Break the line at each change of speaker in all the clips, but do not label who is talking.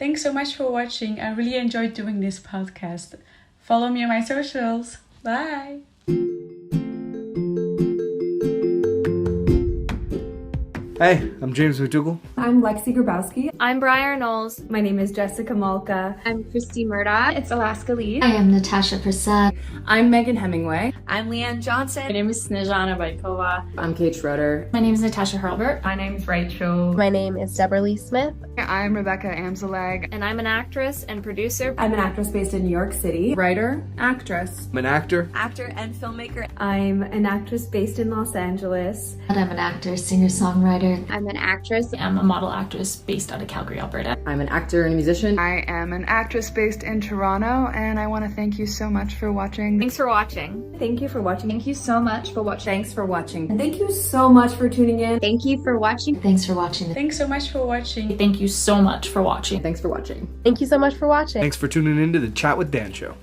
Thanks so much for watching. I really enjoyed doing this podcast. Follow me on my socials. Bye!
Hey, I'm James McDougall.
I'm Lexi Grabowski.
I'm Briar Knowles.
My name is Jessica Malka.
I'm Christy Murdoch.
It's Alaska Lee.
I am Natasha Prasad.
I'm Megan Hemingway.
I'm Leanne Johnson.
My name is Snezhana Baikova.
I'm Kate Schroeder.
My name is Natasha Hurlbert.
My name is Rachel.
My name is Deborah Lee Smith.
I'm Rebecca Amzalag.
And I'm an actress and producer.
I'm an actress based in New York City.
Writer, actress.
I'm an actor.
Actor and filmmaker.
I'm an actress based in Los Angeles.
And I'm an actor, singer-songwriter.
I'm an actress.
I'm a model actress based out of Calgary, Alberta.
I'm an actor and a musician.
I am an actress based in Toronto, and I want to thank you so much for watching.
Thanks for watching.
Thank you for watching.
Thank you so much for watching.
Thanks for watching. And thank you so much for tuning in.
Thank you for watching.
Thanks for watching.
Thanks so much for watching.
Thank you so much for watching.
Thanks for watching.
Thank you so much for watching.
Thanks for tuning in to the Chat with Dan show.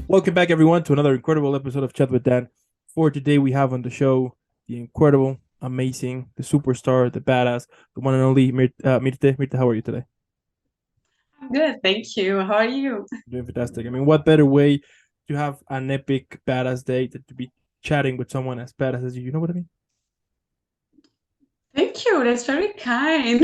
Welcome back, everyone, to another incredible episode of Chat with Dan. For today, we have on the show the incredible, amazing, the superstar, the badass, the one and only Mirte. Mirte, how are you today?
I'm good, thank you. How are you?
Doing fantastic. I mean, what better way to have an epic, badass day than to be chatting with someone as badass as you? You know what I mean?
Thank you. That's very kind.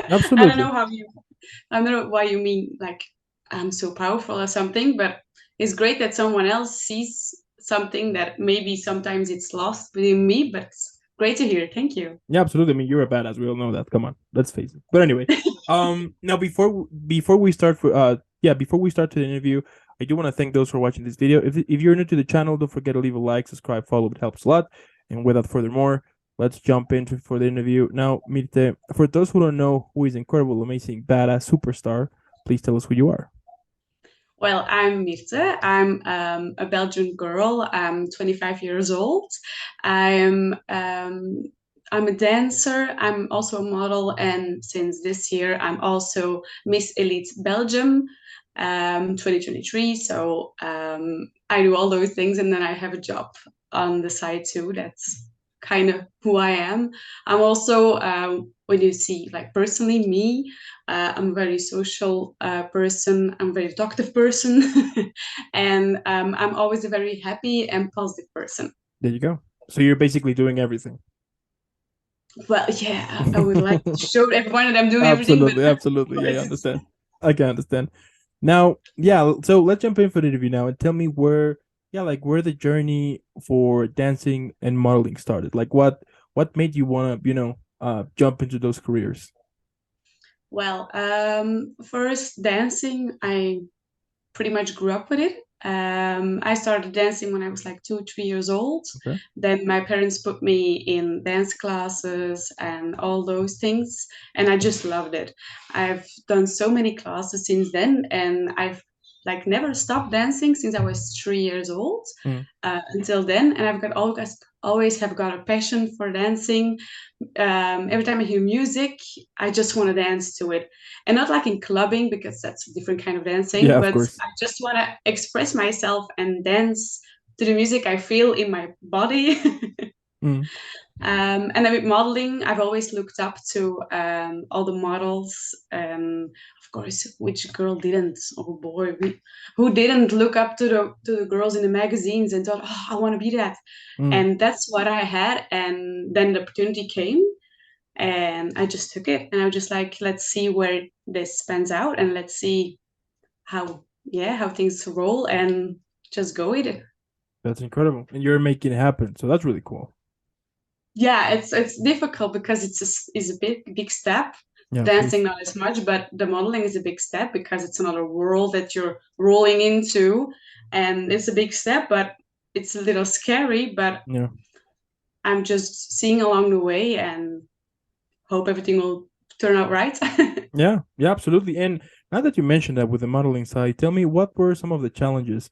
Absolutely.
I don't know why you mean like I'm so powerful or something, but it's great that someone else sees something that maybe sometimes it's lost within me, but it's great to hear. Thank you.
Yeah, absolutely. I mean, you're a badass. We all know that. Come on, let's face it. But anyway, now before we start before we start the interview, I do want to thank those for watching this video. If you're new to the channel, don't forget to leave a like, subscribe, follow. It helps a lot. And without furthermore, let's jump into for the interview now. Mirte, for those who don't know who is incredible, amazing, badass superstar, please tell us who you are.
Well, I'm Mirte. I'm a Belgian girl. I'm 25 years old. I'm a dancer. I'm also a model, and since this year, I'm also Miss Elite Belgium 2023. So I do all those things, and then I have a job on the side too. That's kind of who I am. I'm also when you see like personally me, I'm a very social person. I'm a very talkative person, and I'm always a very happy and positive person.
There you go. So you're basically doing everything.
Well, yeah, I would like to show everyone that I'm doing
absolutely,
everything.
Absolutely. Yeah, I understand. I can understand. Now, yeah, so let's jump in for the interview now and tell me where the journey for dancing and modeling started. Like what made you want to, jump into those careers?
Well, first dancing, I pretty much grew up with it. I started dancing when I was like 2, 3 years old.
Okay.
Then my parents put me in dance classes and all those things, and I just loved it. I've done so many classes since then, and I've like never stopped dancing since I was 3 years old until then, and I've always have got a passion for dancing. Every time I hear music, I just want to dance to it, and not like in clubbing because that's a different kind of dancing.
Yeah,
but
of course.
I just want to express myself and dance to the music I feel in my body. And then with modeling, I've always looked up to all the models. Of course, which girl didn't? Oh boy, who didn't look up to the girls in the magazines and thought, oh, I want to be that. And that's what I had. And then the opportunity came, and I just took it. And I was just like, let's see where this pans out, and let's see how things roll, and just go with it.
That's incredible, and you're making it happen. So that's really cool.
Yeah, it's difficult because it's a big step.
Yeah,
dancing not as much, but the modeling is a big step because it's another world that you're rolling into, and it's a big step, but it's a little scary. But
yeah,
I'm just seeing along the way and hope everything will turn out right.
yeah, absolutely. And now that you mentioned that with the modeling side, tell me what were some of the challenges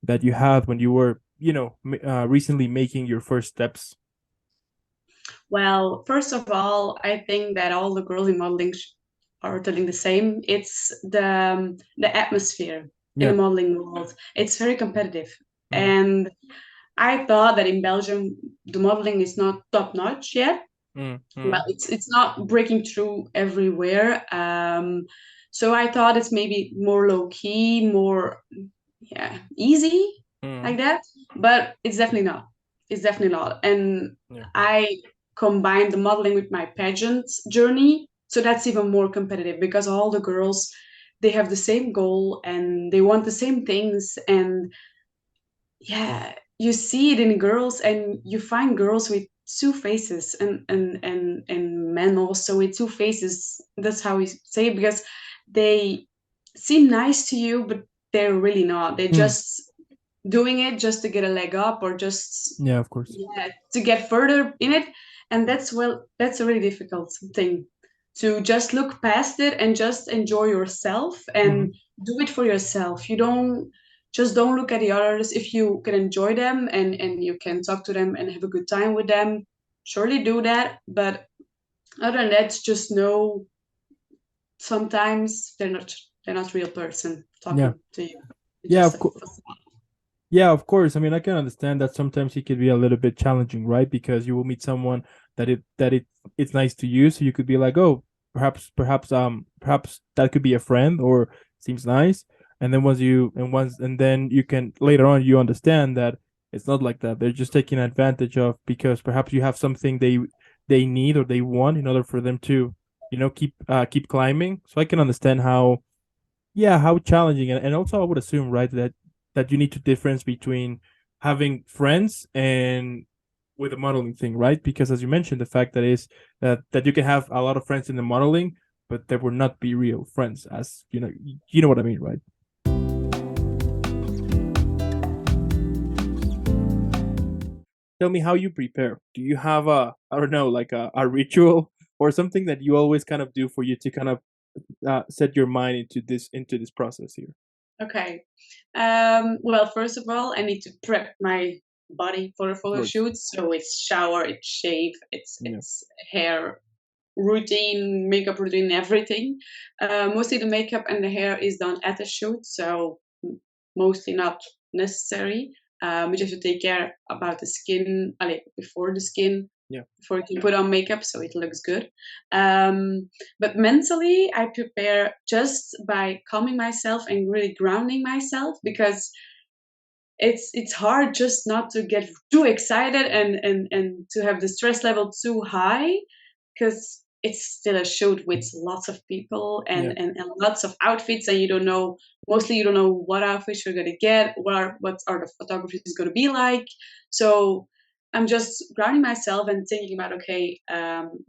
that you had when you were, recently making your first steps?
Well, first of all, I think that all the girls in modeling are telling the same. It's the atmosphere in the modeling world. It's very competitive. And I thought that in Belgium, the modeling is not top notch yet. Well, it's not breaking through everywhere. So I thought it's maybe more low key, more easy like that, but it's definitely not. It's definitely not. And
Yeah.
I combined the modeling with my pageant journey, so that's even more competitive because all the girls, they have the same goal and they want the same things. And yeah, you see it in girls, and you find girls with two faces, and men also with two faces. That's how we say it, because they seem nice to you, but they're really not. They're just doing it just to get a leg up, or just
Yeah, of course.
to get further in it. And that's a really difficult thing, to just look past it and just enjoy yourself and do it for yourself. You don't look at the others. If you can enjoy them and you can talk to them and have a good time with them, surely do that. But other than that, just know sometimes they're not real person talking to you. It's
Yeah,
just
of course. Yeah, of course. I mean, I can understand that sometimes it could be a little bit challenging, right? Because you will meet someone it's nice to you, so you could be like, oh, perhaps that could be a friend or seems nice, and then and then you can later on you understand that it's not like that. They're just taking advantage of, because perhaps you have something they need or they want in order for them to, keep climbing. So I can understand how challenging, and also I would assume, right, that you need to difference between having friends and with the modeling thing, right? Because as you mentioned, the fact that is that you can have a lot of friends in the modeling, but they will not be real friends, as you know what I mean, right? Tell me how you prepare. Do you have I don't know, like a ritual or something that you always kind of do for you to kind of set your mind into this process here?
Okay. Well, first of all, I need to prep my body for a photo
Right.
shoot. So it's shower, it's shave, it's
Yeah.
it's hair routine, makeup routine, everything. Mostly the makeup and the hair is done at the shoot, so mostly not necessary. We just have to take care about the skin, before the skin,
Yeah.
before you can put on makeup, so it looks good. But mentally, I prepare just by calming myself and really grounding myself, because it's hard just not to get too excited and to have the stress level too high, because it's still a shoot with lots of people
Yeah.
and lots of outfits, and you don't know, mostly you don't know what outfits you're going to get, what are the photography is going to be like. So I'm just grounding myself and thinking about, okay,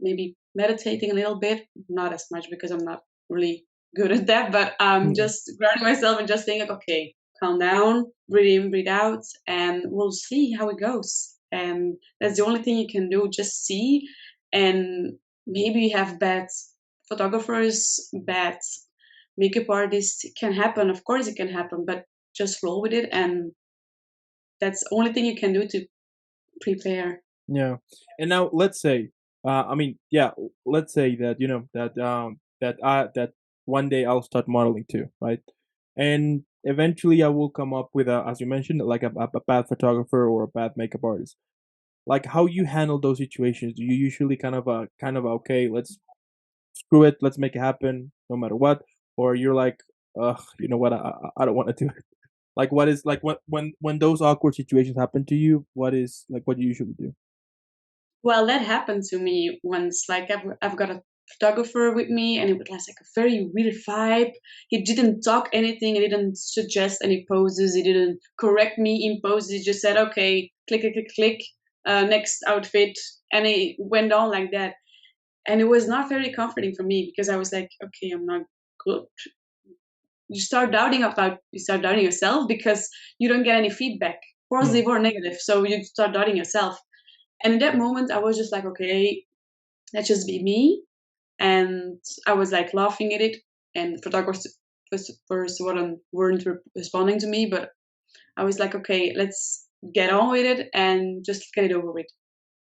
maybe meditating a little bit, not as much because I'm not really good at that, but just grounding myself and just thinking, okay, calm down, breathe in, breathe out, and we'll see how it goes. And that's the only thing you can do, just see. And maybe you have bad photographers, bad makeup artists. It can happen, of course it can happen, but just flow with it. And that's the only thing you can do to prepare.
Yeah. And now let's say, let's say that that one day I'll start modeling too, right? And eventually I will come up with as you mentioned, like a bad photographer or a bad makeup artist. Like, how you handle those situations? Do you usually okay, let's screw it, let's make it happen no matter what, or you're like, ugh, you know what, I don't want to do it. Like, what is like when those awkward situations happen to you? What is like what you usually do?
Well, that happened to me once. Like I've got a photographer with me, and it was like a very weird vibe. He didn't talk anything. He didn't suggest any poses. He didn't correct me in poses. He just said, "Okay, click, click, click, click, next outfit," and it went on like that. And it was not very comforting for me, because I was like, "Okay, I'm not good." You start doubting yourself, because you don't get any feedback, positive or negative. So you start doubting yourself. And in that moment, I was just like, okay, let's just be me. And I was like laughing at it. And photographers first weren't responding to me, but I was like, okay, let's get on with it and just get it over with.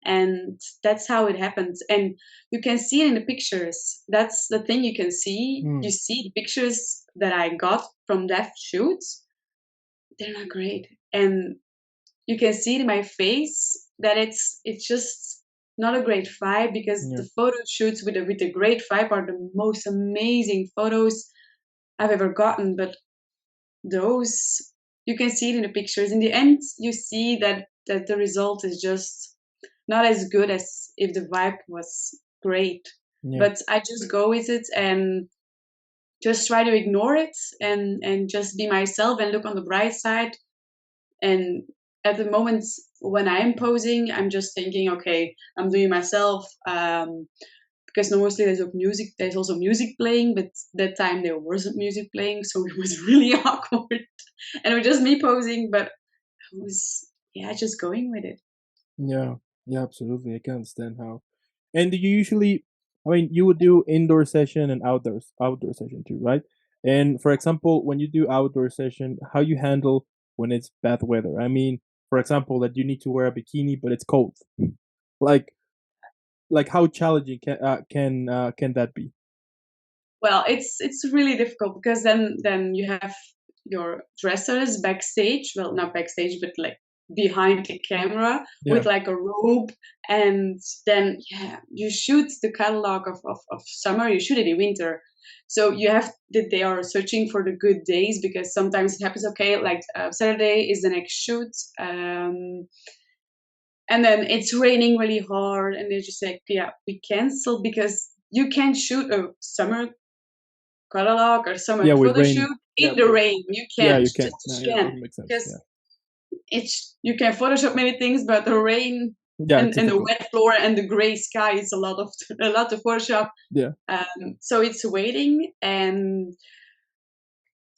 And that's how it happens. And you can see it in the pictures. That's the thing you can see. You see the pictures that I got from that shoot. They're not great. And you can see it in my face that it's just not a great vibe, because the photo shoots with a great vibe are the most amazing photos I've ever gotten. But those, you can see it in the pictures. In the end, you see that the result is just not as good as if the vibe was great. But I just go with it and just try to ignore it and just be myself and look on the bright side. And at the moments when I am posing, I'm just thinking, okay, I'm doing myself. Because mostly there's also music playing, but that time there wasn't music playing, so it was really awkward. And it was just me posing, but I was just going with it.
Yeah, absolutely. I can understand how. And do you usually, I mean, you would do indoor session and outdoor session too, right? And for example, when you do outdoor session, how you handle when it's bad weather? I mean, for example, that you need to wear a bikini, but it's cold. Like how challenging can that be?
Well, it's really difficult, because then you have your dressers backstage. Well, not backstage, but like behind the camera with like a robe, and then you shoot the catalog of summer. You shoot it in winter, so you have that they are searching for the good days, because sometimes it happens. Okay, like Saturday is the next shoot. And then it's raining really hard, and they just say, we cancel, because you can't shoot a summer catalog or summer photo shoot in the rain. You can't.
You can't.
Can't,
makes sense.
because you can Photoshop many things, but the rain and the wet floor and the gray sky is a lot to Photoshop. So it's waiting, and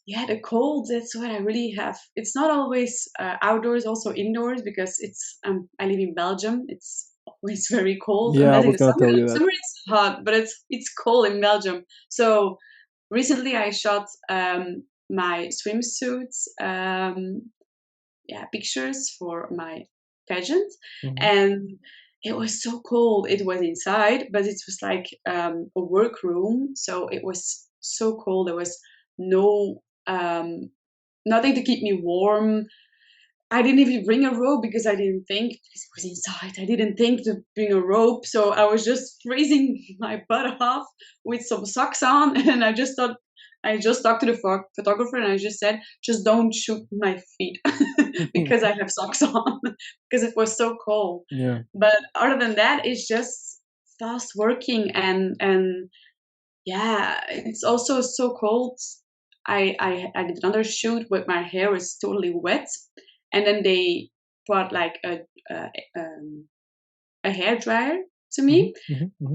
the cold, that's what I really have. It's not always outdoors, also indoors, because I live in Belgium. It's always very cold.
I was gonna tell you that.
Summer it's hot, but it's cold in Belgium. So recently I shot my swimsuits pictures for my pageant, and it was so cold. It was inside, but it was like a workroom, so it was so cold. There was no nothing to keep me warm. I didn't even bring a robe, because I didn't think, because it was inside, I didn't think to bring a robe. So I was just freezing my butt off with some socks on. And I just talked to the photographer, and I just said, just don't shoot my feet because I have socks on, because it was so cold. But other than that, it's just fast working. And it's also so cold. I did another shoot where my hair was totally wet, and then they brought like a hair dryer to me,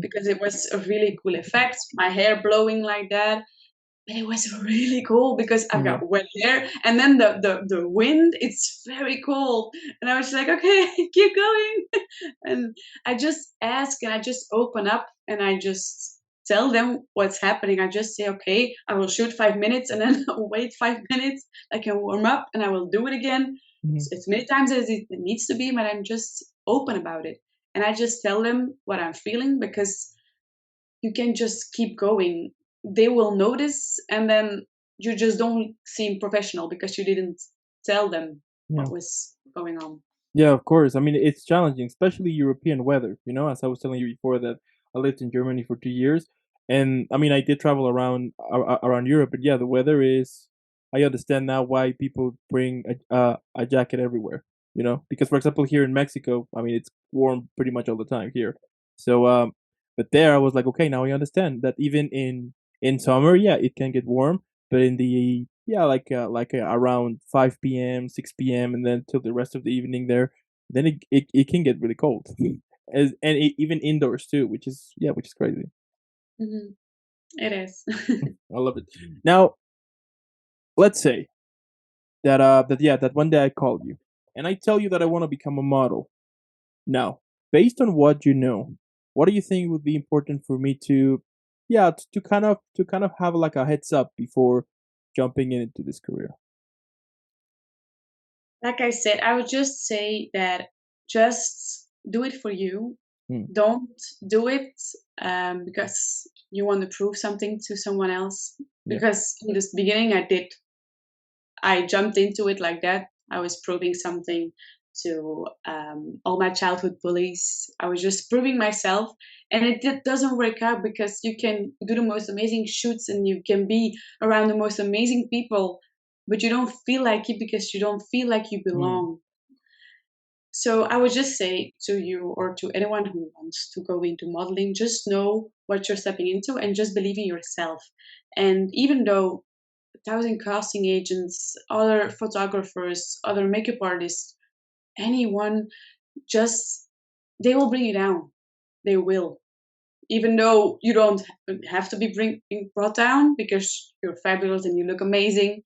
because it was a really cool effect. My hair blowing like that, but it was really cool because I've got wet hair, and then the wind, it's very cold, and I was like, okay, keep going, and I just ask, and I just open up, and I just tell them what's happening. I just say, okay, I will shoot 5 minutes, and then wait 5 minutes. I can warm up, and I will do it again. As many times as it needs to be, but I'm just open about it. And I just tell them what I'm feeling, because you can just keep going. They will notice, and then you just don't seem professional because you didn't tell them what was going on.
Yeah, of course. I mean, it's challenging, especially European weather. As I was telling you before, that I lived in Germany for 2 years, and I mean, I did travel around Europe, but the weather is. I understand now why people bring a jacket everywhere. Because for example, here in Mexico, I mean, it's warm pretty much all the time here. So, but there I was like, okay, now I understand that even in summer, it can get warm, but in the around 5 p.m., 6 p.m., and then till the rest of the evening there, then it can get really cold. Even indoors too, which is crazy.
It is.
I love it. Now, let's say that one day I call you and I tell you that I want to become a model. Now, based on what you know, what do you think would be important for me to kind of have like a heads up before jumping into this career?
Like I said, I would just say that just do it for you. Don't do it because you want to prove something to someone else. Because in the beginning I jumped into it like that. I was proving something to all my childhood bullies. I was just proving myself, and it doesn't work out because you can do the most amazing shoots and you can be around the most amazing people, but you don't feel like it because you don't feel like you belong. So I would just say to you or to anyone who wants to go into modeling, just know what you're stepping into and just believe in yourself. And even though 1,000 casting agents, other photographers, other makeup artists, anyone, just they will bring you down. They will. Even though you don't have to be being brought down because you're fabulous and you look amazing,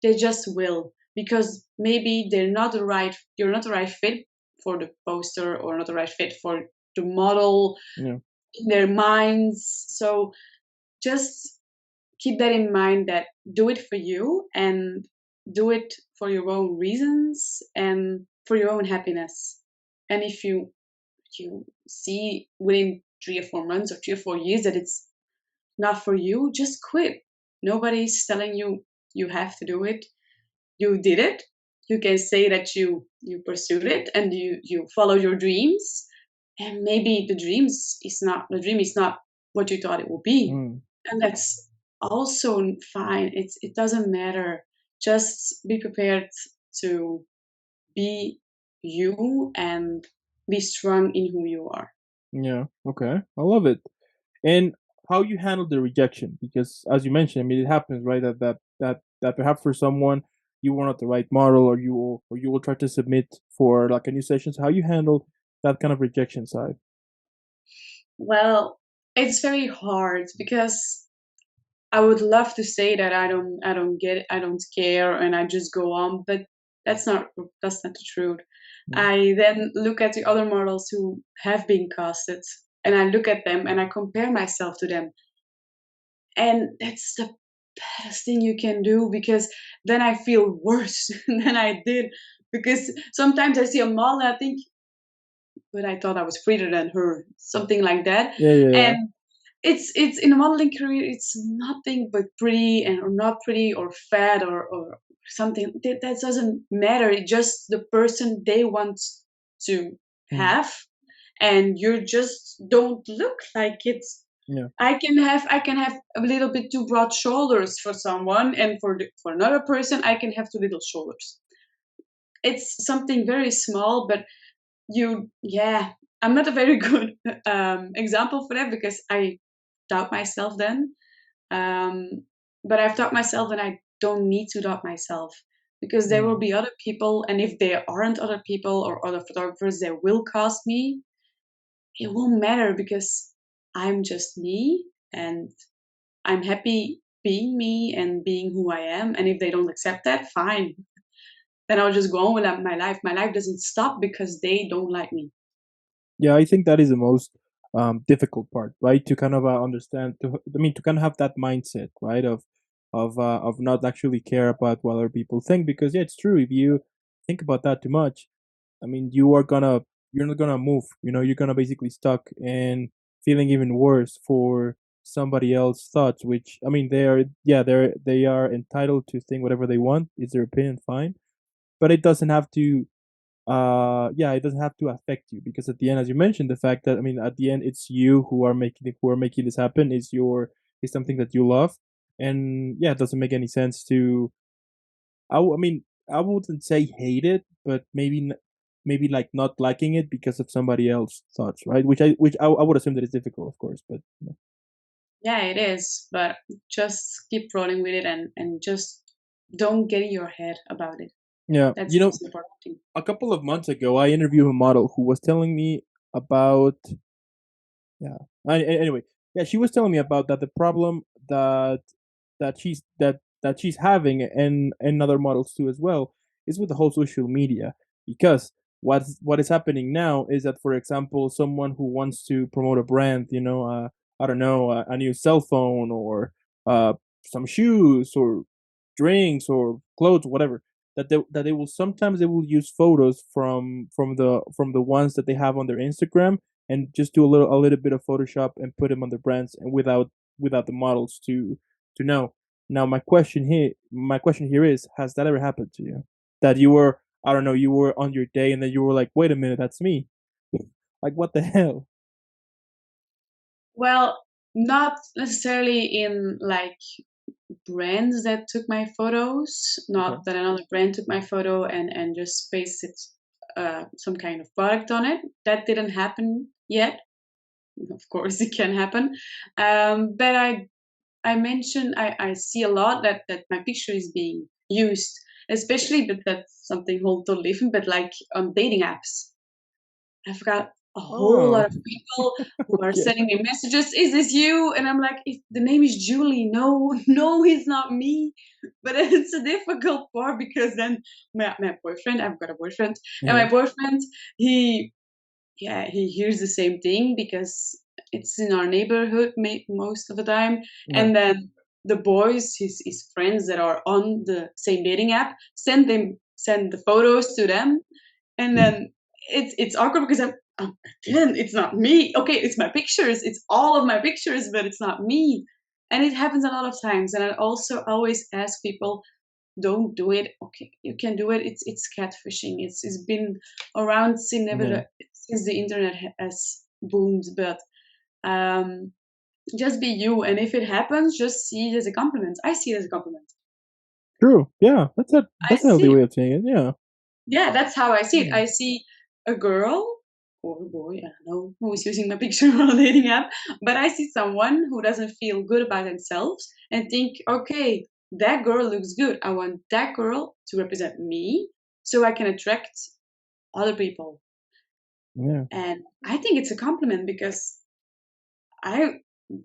they just will, because maybe you're not the right fit for the poster or not the right fit for the model in their minds. So just keep that in mind, that do it for you and do it for your own reasons and for your own happiness. And if you see within 3 or 4 months or 3 or 4 years that it's not for you, just quit. Nobody's telling you you have to do it. You did it. You can say that you pursued it and you follow your dreams, and maybe the dream is not what you thought it would be, and that's also fine. It doesn't matter. Just be prepared to be you and be strong in who you are.
Yeah. Okay. I love it. And how you handle the rejection, because as you mentioned, I mean, it happens, right? That perhaps for someone you were not the right model, or you will try to submit for like a new session. So how you handle that kind of rejection side?
Well, it's very hard because I would love to say that I don't get it, I don't care, and I just go on, but that's not the truth. I then look at the other models who have been casted, and I look at them and I compare myself to them, and that's the best thing you can do, because then I feel worse than I did, because sometimes I see a model and I think, but I thought I was prettier than her, something like that. And it's in a modeling career, it's nothing but pretty or not pretty or fat or something. That doesn't matter. It's just the person they want to have, and you just don't look like it. I can have a little bit too broad shoulders for someone, and for another person I can have too little shoulders. It's something very small, but I'm not a very good example for that, because I doubt myself then. But I've taught myself, and I don't need to doubt myself, because there will be other people, and if there aren't other people or other photographers that will cast me, it won't matter, because I'm just me, and I'm happy being me and being who I am. And if they don't accept that, fine. Then I'll just go on with my life. My life doesn't stop because they don't like me.
Yeah, I think that is the most difficult part, right? To kind of understand, to kind of have that mindset, right? Of not actually care about what other people think, because yeah, it's true. If you think about that too much, I mean, you're not gonna move. You're gonna basically stuck and feeling even worse for somebody else's thoughts. Which, I mean, they are entitled to think whatever they want. It's their opinion, fine, but it doesn't have to it doesn't have to affect you, because at the end, as you mentioned, the fact that, I mean, at the end, it's you who are making this happen. Is something that you love, and yeah, it doesn't make any sense to. I mean, I wouldn't say hate it, but maybe like not liking it because of somebody else's thoughts, right? Which I would assume that it's difficult, of course, but.
Yeah, it is, but just keep rolling with it, and just don't get in your head about it.
Yeah,
that's the most important thing.
A couple of months ago, I interviewed a model who was telling me about. Yeah. Anyway, yeah, she was telling me about that the problem that she's having, and other models too as well, is with the whole social media, because what is happening now is that, for example, someone who wants to promote a brand, I don't know, a new cell phone, or some shoes, or drinks, or clothes, whatever, that they will sometimes they will use photos from the ones that they have on their Instagram, and just do a little bit of Photoshop and put them on the brands, and without the models to know. Now my question here is, has that ever happened to you? That you were I don't know, you were on your day and then you were like, wait a minute, that's me. Like, what the hell?
Well, not necessarily in like brands that took my photos,
Okay.
not that another brand took my photo and just pasted some kind of product on it. That didn't happen yet. Of course, it can happen. But I mentioned I see a lot that my picture is being used, especially, but that's something whole totally different. But like on dating apps, I've got a whole
Oh,
lot of people who are
okay.
sending me messages. Is this you? And I'm like, the name is Julie. No, no, it's not me. But it's a difficult part because then my boyfriend, I've got a boyfriend, and
Yeah.
my boyfriend, he he hears the same thing because it's in our neighborhood most of the time.
Yeah.
And then the boys, his friends that are on the same dating app, send the photos to them, and then it's awkward because again, it's not me. Okay, it's my pictures, it's all of my pictures, but it's not me. And it happens a lot of times. And I also always ask people, don't do it. Okay, you can do it. It's catfishing. It's been around
Yeah.
since the internet has boomed. But um, just be you, and if it happens, just see it as a compliment. I see it as a compliment.
True. Yeah.
I
That's a healthy
see,
way of saying it. Yeah.
yeah, that's how I see it.
Yeah.
I see a girl or a boy, I don't know, who is using my picture on a dating app, but I see someone who doesn't feel good about themselves and think, okay, that girl looks good. I want that girl to represent me so I can attract other people.
Yeah.
And I think it's a compliment because I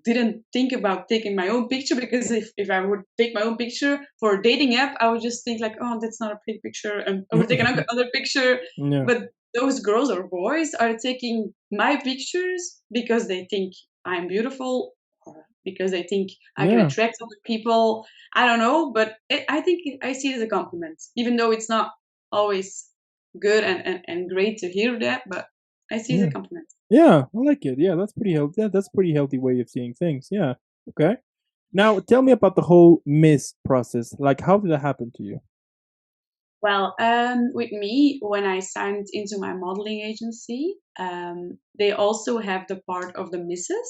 didn't think about taking my own picture, because if I would take my own picture for a dating app, I would just think like, oh, that's not a pretty picture, and I would take another picture.
Yeah.
But those girls or boys are taking my pictures because they think I'm beautiful, or because they think I can
Yeah.
attract other people. I don't know, but I think I see it as a compliment, even though it's not always good and great to hear that, but I see it as
Yeah.
a compliment.
Yeah. I like it. Yeah. That's pretty healthy. Yeah, that's pretty healthy way of seeing things. Yeah. Okay. Now tell me about the whole miss process. Like, how did that happen to you?
Well, with me, when I signed into my modeling agency, they also have the part of the misses.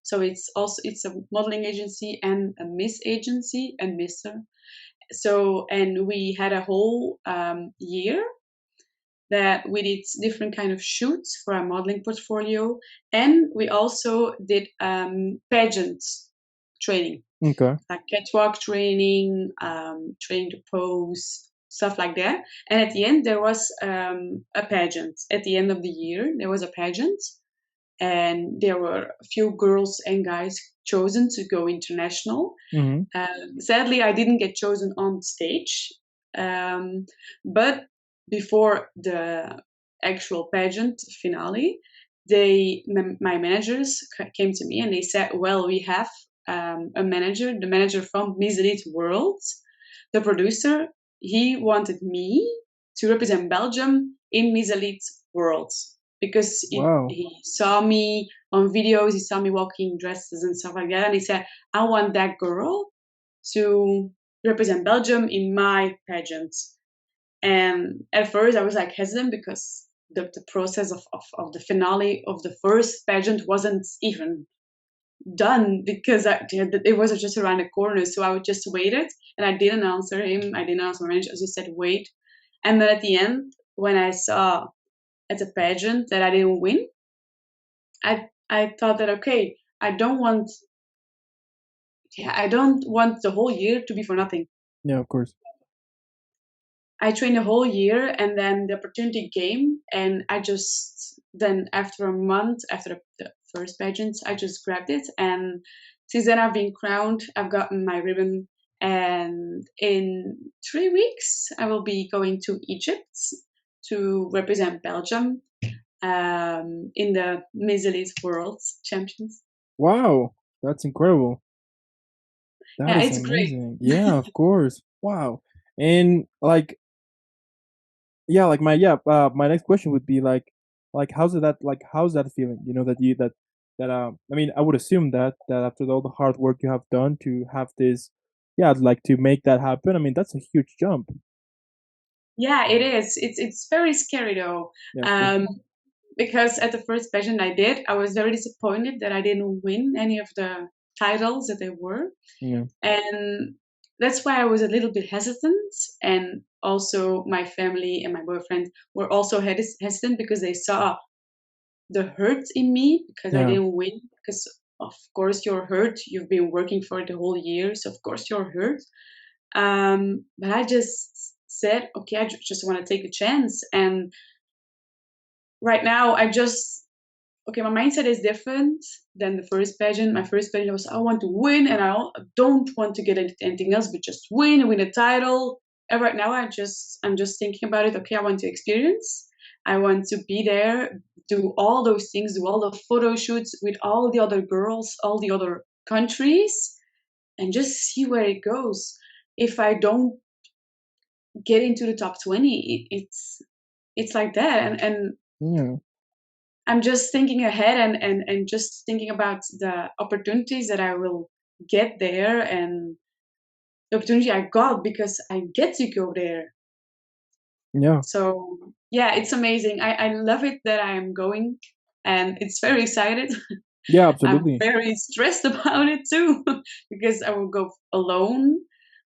So it's a modeling agency and a miss agency and misser. So and we had a whole year that we did different kind of shoots for our modeling portfolio, and we also did pageant training,
Okay.
like catwalk training, training to pose, stuff like that. And at the end, there was a pageant. At the end of the year, there was a pageant, and there were a few girls and guys chosen to go international.
Mm-hmm.
Sadly, I didn't get chosen on stage, but before the actual pageant finale, my managers came to me and they said, "Well, we have a manager, the manager from Miss Elite World, the producer. He wanted me to represent Belgium in Miss Elite World because
Wow.
he saw me on videos, he saw me walking dresses and stuff like that, and he said, I want that girl to represent Belgium in my pageant." And at first I was like hesitant because the process of the finale of the first pageant wasn't even done, because it was just around the corner. So I just waited and I didn't answer him. I didn't answer my manager. I just said, wait. And then at the end, when I saw at the pageant that I didn't win, I thought that, okay, I don't want the whole year to be for nothing.
Yeah, of course.
I trained a whole year and then the opportunity came, and I just, then after a month, after the first pageant, I just grabbed it. And since then I've been crowned, I've gotten my ribbon. And in 3 weeks, I will be going to Egypt to represent Belgium in the Miss Elite World Champions.
Wow. That's incredible. That
Yeah,
is
it's great.
amazing. Yeah, of course. Wow. And like, yeah, like my next question would be like how's that feeling? You know, that you that I mean, I would assume that after all the hard work you have done to have this, yeah, like to make that happen. I mean, that's a huge jump.
Yeah, it is. It's very scary though.
Yeah,
Because at the first pageant I did, I was very disappointed that I didn't win any of the titles that they were.
yeah,
And that's why I was a little bit hesitant. And also, my family and my boyfriend were also hesitant because they saw the hurt in me because I
yeah,
didn't win. Because, of course, you're hurt. You've been working for it the whole year. So, of course, you're hurt. But I just said, okay, I just want to take a chance. And right now, okay, my mindset is different than the first pageant. My first pageant was I want to win and I don't want to get anything else but just win a title. And right now I'm just thinking about it. Okay, I want to experience. I want to be there, do all those things, do all the photo shoots with all the other girls, all the other countries, and just see where it goes. If I don't get into the top 20, it's like that. And
yeah,
I'm just thinking ahead and just thinking about the opportunities that I will get there and the opportunity I got because I get to go there.
yeah,
So yeah, it's amazing. I love it that I am going and it's very excited.
yeah.
I'm
Absolutely.
very stressed about it too because I will go alone.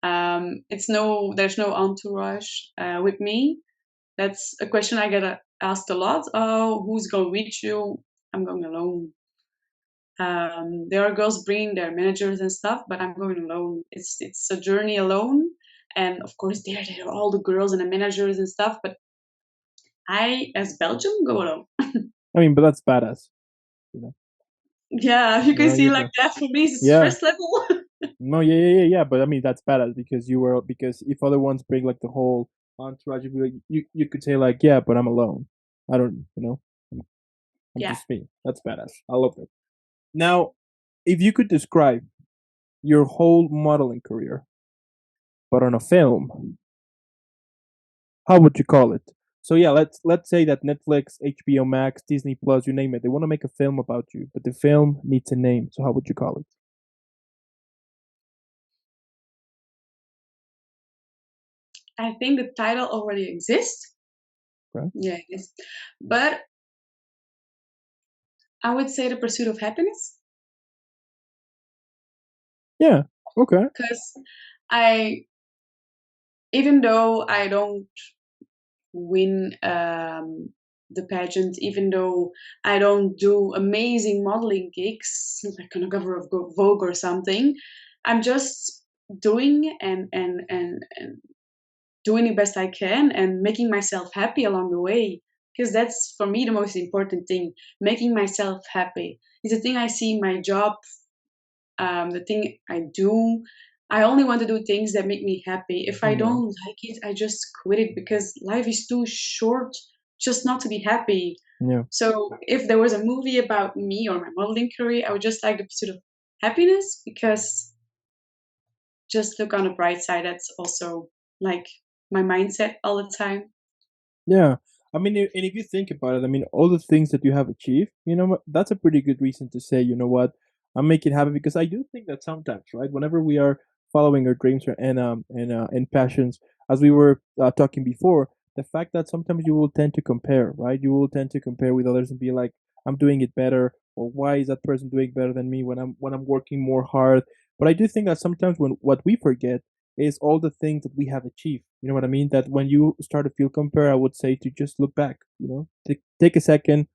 There's no entourage with me. That's a question I get asked a lot. Oh, who's going with you? I'm going alone. There are girls bringing their managers and stuff, but I'm going alone. It's a journey alone, and of course there are all the girls and the managers and stuff. But I, as Belgium, go alone.
I mean, but that's badass. You know.
Yeah, you can
No,
see
you
like
know.
that for me is
Yeah.
stress level.
No, yeah. But I mean, that's badass because if other ones bring like the whole entourage, you'd be like, you could say like, yeah, but I'm alone. I don't, I'm
Yeah,
just me. That's badass. I love it. Now, if you could describe your whole modeling career, but on a film, how would you call it? So yeah, let's say that Netflix, HBO Max, Disney Plus, you name it, they want to make a film about you, but the film needs a name. So how would you call it?
I think the title already exists.
Okay.
Yeah, it is. But I would say the pursuit of happiness
Yeah. Okay.
because I, even though I don't win the pageant, even though I don't do amazing modeling gigs like on a cover of Vogue or something. I'm just doing and doing the best I can and making myself happy along the way. Because that's for me the most important thing. Making myself happy is the thing I see in my job, the thing I do. I only want to do things that make me happy. If I
Yeah.
don't like it, I just quit it because life is too short just not to be happy.
Yeah.
So if there was a movie about me or my modeling career, I would just like the pursuit of happiness because just look on the bright side. That's also like my mindset all the time.
Yeah. I mean, and if you think about it, I mean, all the things that you have achieved, that's a pretty good reason to say, you know what, I'm making happy because I do think that sometimes, right, whenever we are following our dreams and passions, as we were talking before, the fact that sometimes you will tend to compare, right? You will tend to compare with others and be like, I'm doing it better, or why is that person doing better than me when I'm working more hard? But I do think that sometimes when what we forget is all the things that we have achieved. You know what I mean? That when you start to feel compare, I would say to just look back, take a second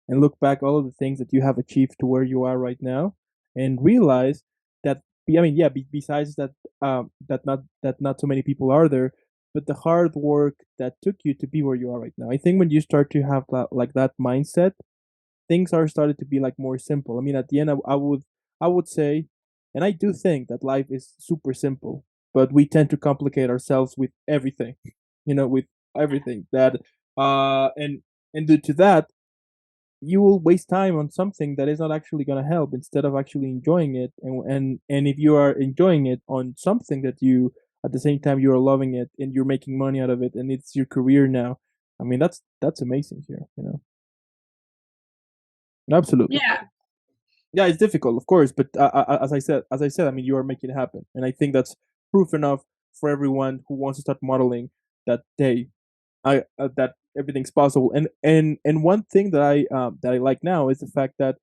and look back all of the things that you have achieved to where you are right now and realize that, I mean, yeah, besides that, that not so many people are there, but the hard work that took you to be where you are right now. I think when you start to have that mindset, things are started to be like more simple. I mean, at the end, I would say, and I do think that life is super simple, but we tend to complicate ourselves with everything, with everything that, and due to that, you will waste time on something that is not actually going to help instead of actually enjoying it. And if you are enjoying it on something that you at the same time you are loving it and you're making money out of it and it's your career now, I mean that's amazing here. Absolutely.
Yeah,
Yeah, it's difficult, of course, but as I said, I mean, you are making it happen, and I think that's proof enough for everyone who wants to start modeling that hey, that everything's possible. And one thing that I like now is the fact that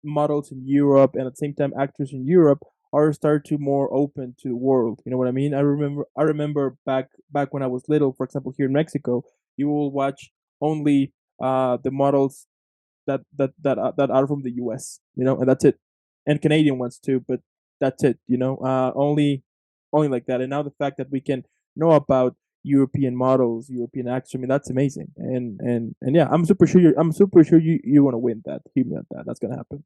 models in Europe and at the same time actors in Europe are start to more open to the world. You know what I mean? I remember back when I was little, for example, here in Mexico, you will watch only the models that are from the US, you know, and that's it, and Canadian ones too, but that's it, you know, only like that. And now the fact that we can know about European models, European actors, I mean, that's amazing. And yeah, I'm super sure you're gonna win that. Hear me on that. That's gonna happen.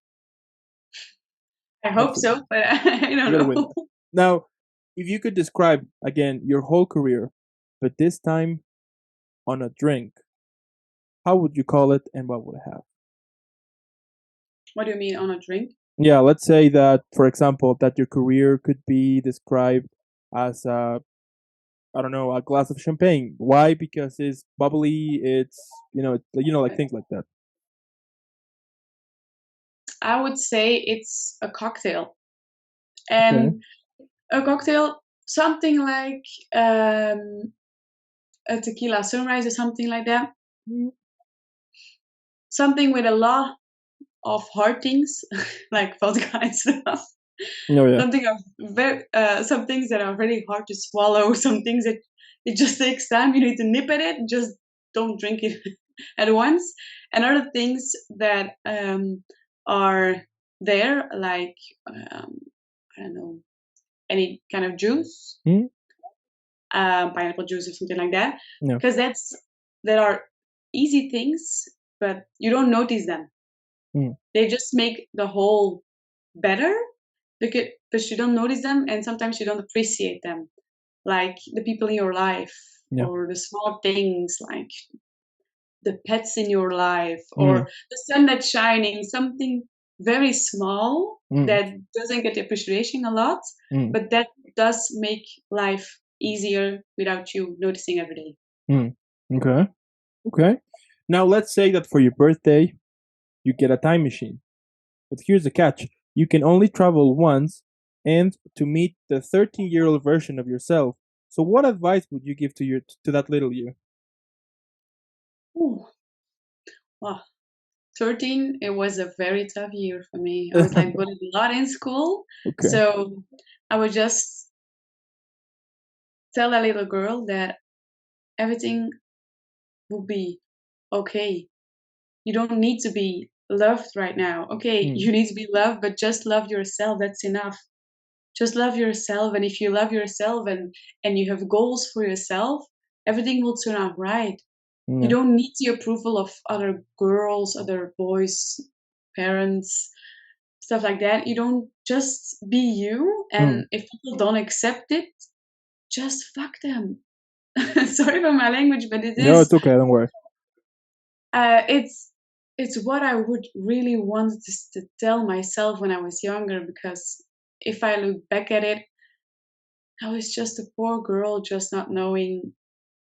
I hope
Absolutely.
so, but I
You're
don't
gonna win
know.
that. Now, if you could describe again your whole career, but this time on a drink, how would you call it and what would it have?
What do you mean on a drink?
Yeah, let's say that, for example, that your career could be described as I don't know, a glass of champagne. Why? Because it's bubbly. Like things like that.
I would say it's a cocktail.
Okay.
And a cocktail, something like a tequila sunrise or something like that. Something with a lot of hard things, like vodka and stuff.
No, yeah.
Some things that are very hard to swallow. Some things that it just takes time. You need to nip at it. Just don't drink it at once. And other things that are there, like I don't know, any kind of juice,
Hmm?
pineapple juice or something like that,
No.
because that are easy things, but you don't notice them.
Hmm.
They just make the whole better because you don't notice them, and sometimes you don't appreciate them, like the people in your life,
Yeah.
or the small things, like the pets in your life,
Mm.
or the sun that's shining, something very small
Mm.
that doesn't get appreciation a lot,
Mm.
but that does make life easier without you noticing every day.
Mm. Okay. Okay. Now let's say that for your birthday, you get a time machine. But here's the catch: you can only travel once, and to meet the 13-year-old version of yourself. So, what advice would you give to that little you?
Ooh. Wow. 13, it was a very tough year for me. I was like bullied a lot in school.
Okay.
So I would just tell a little girl that everything will be okay. You don't need to be loved right now. Okay,
Mm.
you need to be loved, but just love yourself. That's enough. Just love yourself. And if you love yourself and you have goals for yourself, everything will turn out right. You
Yeah.
don't need the approval of other girls, other boys, parents, stuff like that. You don't, just be you. And if people don't accept it, just fuck them. Sorry for my language, but
No, it's okay. Don't worry.
it's it's what I would really want to tell myself when I was younger, because if I look back at it, I was just a poor girl, just not knowing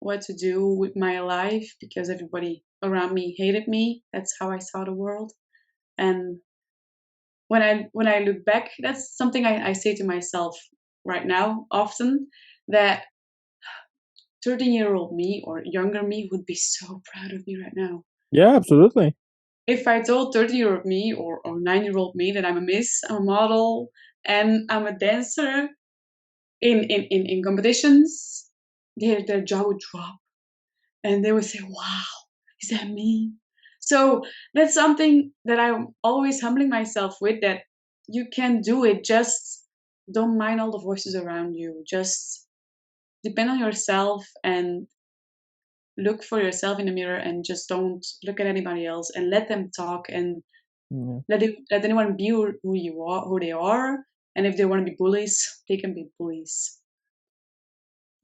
what to do with my life because everybody around me hated me. That's how I saw the world. And when I look back, that's something I say to myself right now often, that 13-year-old me or younger me would be so proud of me right now.
Yeah, absolutely.
If I told 30-year-old me or 9-year-old me that I'm a miss, I'm a model, and I'm a dancer in competitions, their jaw would drop and they would say, wow, is that me? So that's something that I'm always humbling myself with, that you can do it. Just don't mind all the voices around you. Just depend on yourself and look for yourself in the mirror, and just don't look at anybody else and let them talk, and
Yeah.
let anyone be who they are. And if they want to be bullies, they can be bullies.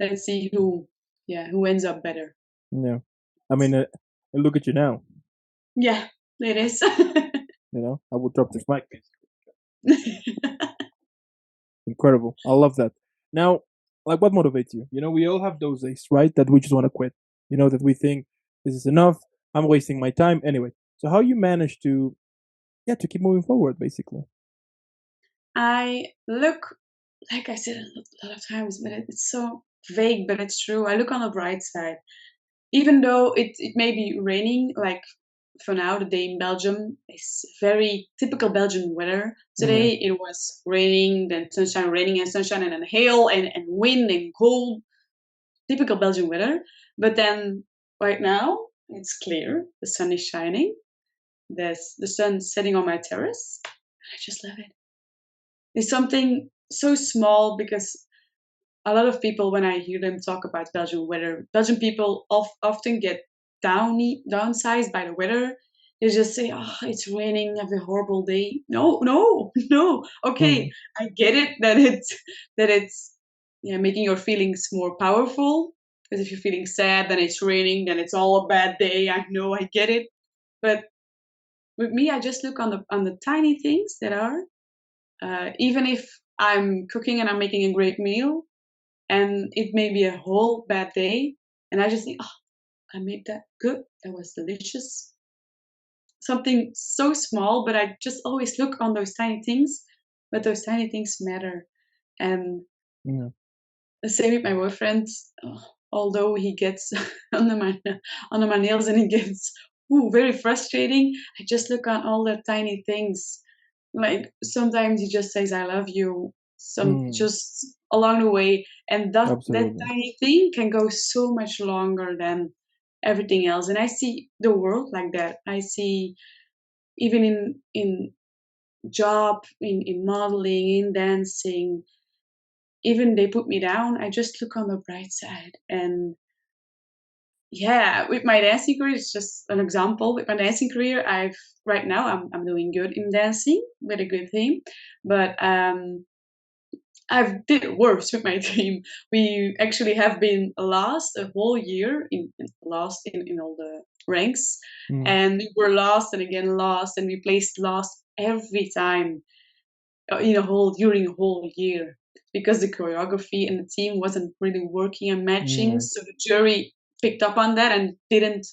Let's see who ends up better.
Yeah. I mean, look at you now.
Yeah, it is.
You know, I would drop this mic. Incredible. I love that. Now, like, what motivates you? You know, we all have those days, right? That we just want to quit. You know, that we think this is enough. I'm wasting my time. Anyway, so how you manage to keep moving forward, basically?
I look, like I said a lot of times, but it's so vague, but it's true. I look on the bright side. even though it may be raining, like for now, the day in Belgium is very typical Belgian weather. Today it was raining, then sunshine, raining and sunshine, and then hail and wind and cold. Typical Belgian weather. But then right now it's clear. The sun is shining. There's the sun setting on my terrace. I just love it. It's something so small because a lot of people, when I hear them talk about Belgian weather, Belgian people often get downsized by the weather. They just say, "Oh, it's raining. Have a horrible day." No, no, no. Okay, I get it that it's making your feelings more powerful. Because if you're feeling sad, then it's raining, then it's all a bad day. I know, I get it. But with me, I just look on the tiny things that are. Even if I'm cooking and I'm making a great meal, and it may be a whole bad day, and I just think, oh, I made that good. That was delicious. Something so small, but I just always look on those tiny things. But those tiny things matter. And the same with my boyfriend. Although he gets under my nails and he gets very frustrating, I just look on all the tiny things. Like sometimes he just says I love you, just along the way, and that tiny thing can go so much longer than everything else. And I see the world like that. I see even in job, in modeling, in dancing, even they put me down, I just look on the bright side. And yeah, with my dancing career, it's just an example. With my dancing career, right now I'm doing good in dancing with a good team, but I've did worse with my team. We actually have been lost a whole year lost in all the ranks, and we were lost and again lost, and we placed lost every time during a whole year because the choreography and the team wasn't really working and matching. So the jury picked up on that and didn't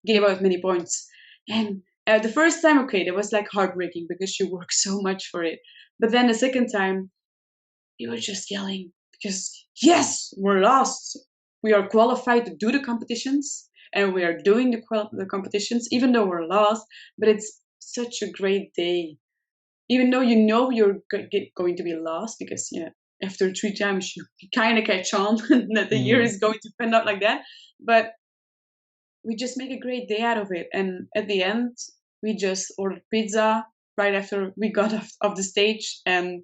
give out many points. And the first time, okay, that was like heartbreaking because you work so much for it. But then the second time, you were just yelling because yes, we're lost. We are qualified to do the competitions and we are doing the competitions, even though we're lost. But it's such a great day. Even though you know you're going to be lost because after 3 times you kind of catch on that the year is going to pan out like that. But we just make a great day out of it. And at the end, we just ordered pizza right after we got off the stage. And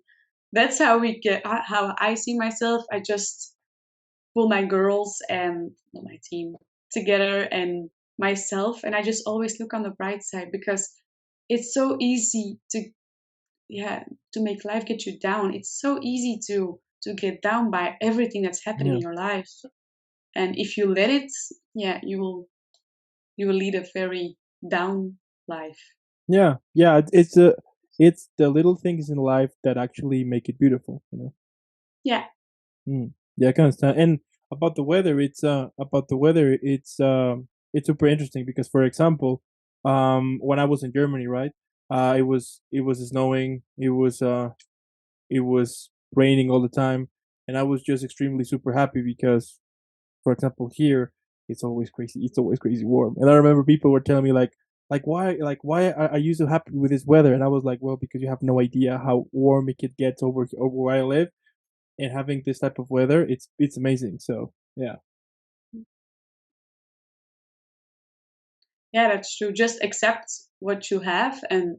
that's how how I see myself. I just pull my girls and my team together and myself. And I just always look on the bright side because it's so easy to make life get you down. It's so easy to get down by everything that's happening in your life. And if you let it, you will lead a very down life.
It's the little things in life that actually make it beautiful,
Yeah.
I can understand. And about the weather, it's super interesting because, for example, when I was in Germany, right, it was snowing, it was raining all the time, and I was just extremely super happy because, for example, here it's always crazy warm. And I remember people were telling me why are you so happy with this weather? And I was like, well, because you have no idea how warm it gets over where I live, and having this type of weather, it's amazing. So yeah,
that's true. Just accept what you have and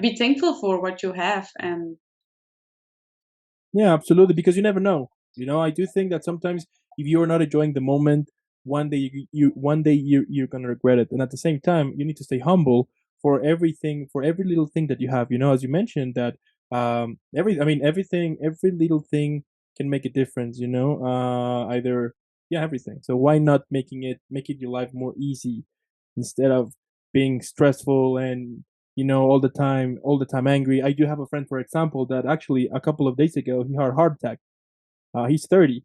be thankful for what you have. And
absolutely, because you never know. I do think that sometimes if you are not enjoying the moment, one day you're gonna regret it. And at the same time, you need to stay humble for every little thing that you have. As you mentioned that every little thing can make a difference. Everything. So why not make it your life more easy instead of being stressful and all the time angry. I do have a friend, for example, that actually a couple of days ago he had a heart attack. He's 30.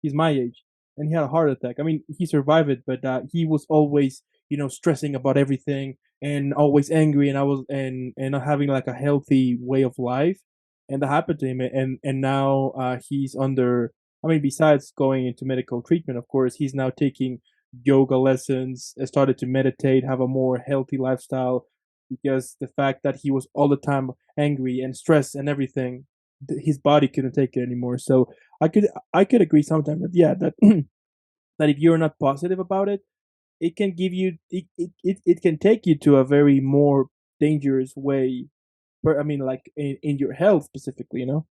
He's my age, and he had a heart attack. I mean, he survived it, but he was always, stressing about everything and always angry, and not having like a healthy way of life. And that happened to him, and now he's under I mean, besides going into medical treatment, of course, he's now taking yoga lessons, started to meditate, have a more healthy lifestyle, because the fact that he was all the time angry and stressed and everything, his body couldn't take it anymore. So I could agree sometimes that, yeah, that that if you're not positive about it, it can give you it can take you to a very more dangerous way. I mean, like in your health specifically, you know.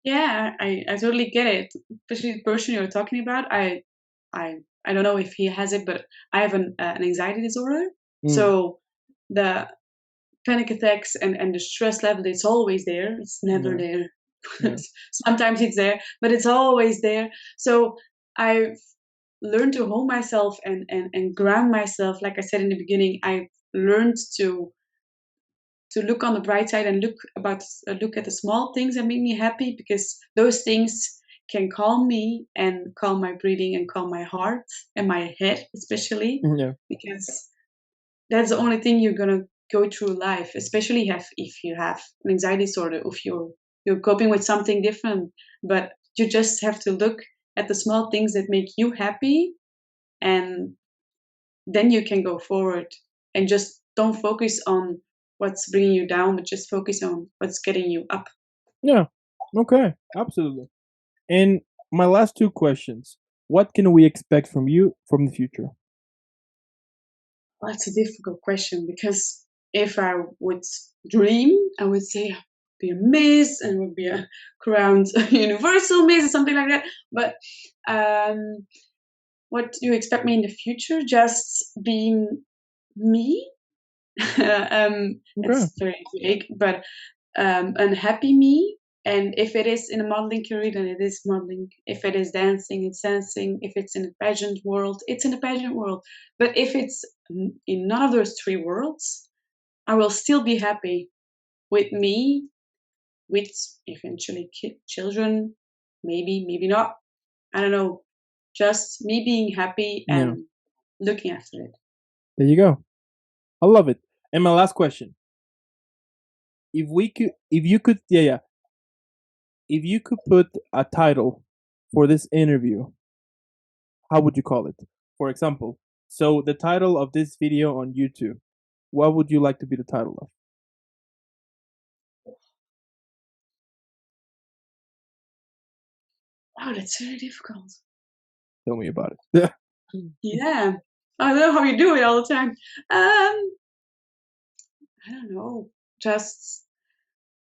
Yeah, I totally get it. Especially the person you're talking about. I I don't know if he has it, but I have an anxiety disorder.
Mm,
So the panic attacks and the stress level, it's always there. It's never
yeah,
there.
yeah,
Sometimes it's there, but it's always there. So I've learned to hold myself and ground myself. Like I said in the beginning, I've learned to look on the bright side and look at the small things that make me happy, because those things can calm me and calm my breathing and calm my heart and my head especially,
yeah,
because that's the only thing you're gonna go through life, especially if you have an anxiety disorder, if you're coping with something different. But you just have to look at the small things that make you happy, and then you can go forward, and just don't focus on what's bringing you down, but just focus on what's getting you up.
yeah. Okay, absolutely. And my last two questions: what can we expect from you from the future?
Well, that's a difficult question, because if I would dream, I would say I'd be a miss and would be a crowned universal miss or something like that. But um, what do you expect me in the future? Just being me.
Okay,
It's very vague, but unhappy me. And if it is in a modeling career, then it is modeling. If it is dancing, it's dancing. If it's in a pageant world, it's in a pageant world. But if it's in none of those three worlds, I will still be happy with me, with eventually children, maybe, maybe not. I don't know. Just me being happy
yeah.
and looking after it.
There you go. I love it. And my last question: if you could, yeah, yeah, if you could put a title for this interview, how would you call it? For example, so the title of this video on YouTube, what would you like to be the title of?
Wow, that's very difficult.
Tell me about it.
Yeah. I don't know how you do it all the time. I don't know. Just,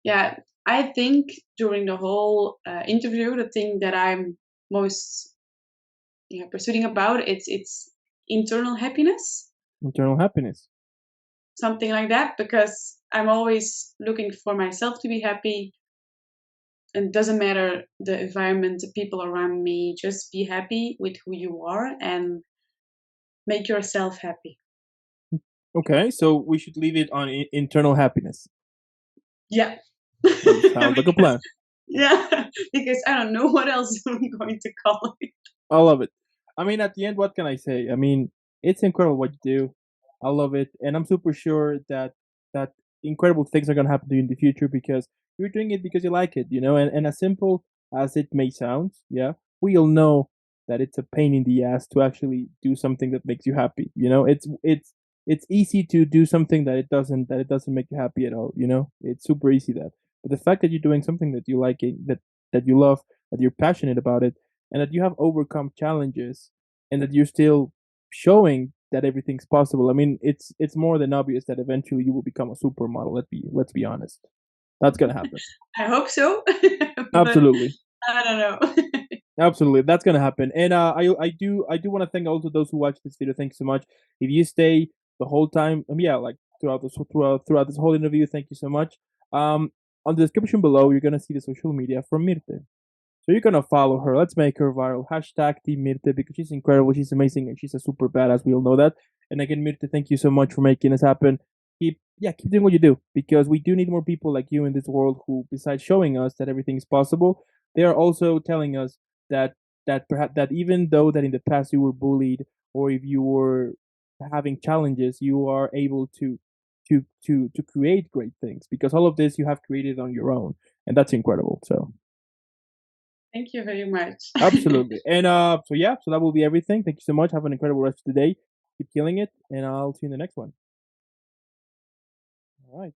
yeah, I think during the whole interview, the thing that I'm most, yeah, pursuing about, it's internal happiness,
Internal happiness.
something like that, because I'm always looking for myself to be happy, and it doesn't matter the environment, the people around me. Just be happy with who you are and make yourself happy.
Okay, so we should leave it on internal happiness.
Yeah.
Sounds like a
Because,
plan.
yeah, because I don't know what else I'm going to call it.
I love it. I mean, at the end, what can I say? I mean, it's incredible what you do. I love it, and I'm super sure that incredible things are gonna happen to you in the future because you're doing it because you like it, you know. And as simple as it may sound, yeah, we all know that it's a pain in the ass to actually do something that makes you happy. You know, it's easy to do something that it doesn't make you happy at all. You know, it's super easy that. But the fact that you're doing something that you like, that you love, that you're passionate about it, and that you have overcome challenges, and that you're still showing that everything's possible. I mean, it's more than obvious that eventually you will become a supermodel. Let's be honest. That's gonna happen.
I hope so, but
Absolutely.
I don't know.
Absolutely, that's gonna happen. And I do want to thank also those who watched this video. Thank you so much. If you stay the whole time, yeah, like throughout this whole interview, thank you so much. On the description below, you're gonna see the social media from Mirte. So you're gonna follow her. Let's make her viral. Hashtag Team Mirte because she's incredible. She's amazing and she's a super badass. We all know that. And again, Mirte, thank you so much for making this happen. Keep doing what you do because we do need more people like you in this world who, besides showing us that everything is possible, they are also telling us that perhaps that even though that in the past you were bullied or if you were having challenges, you are able to create great things because all of this you have created on your own, and that's incredible. So
Thank you very much.
Absolutely. And so yeah, so that will be everything. Thank you so much. Have an incredible rest of the day. Keep killing it, and I'll see you in the next one. All right.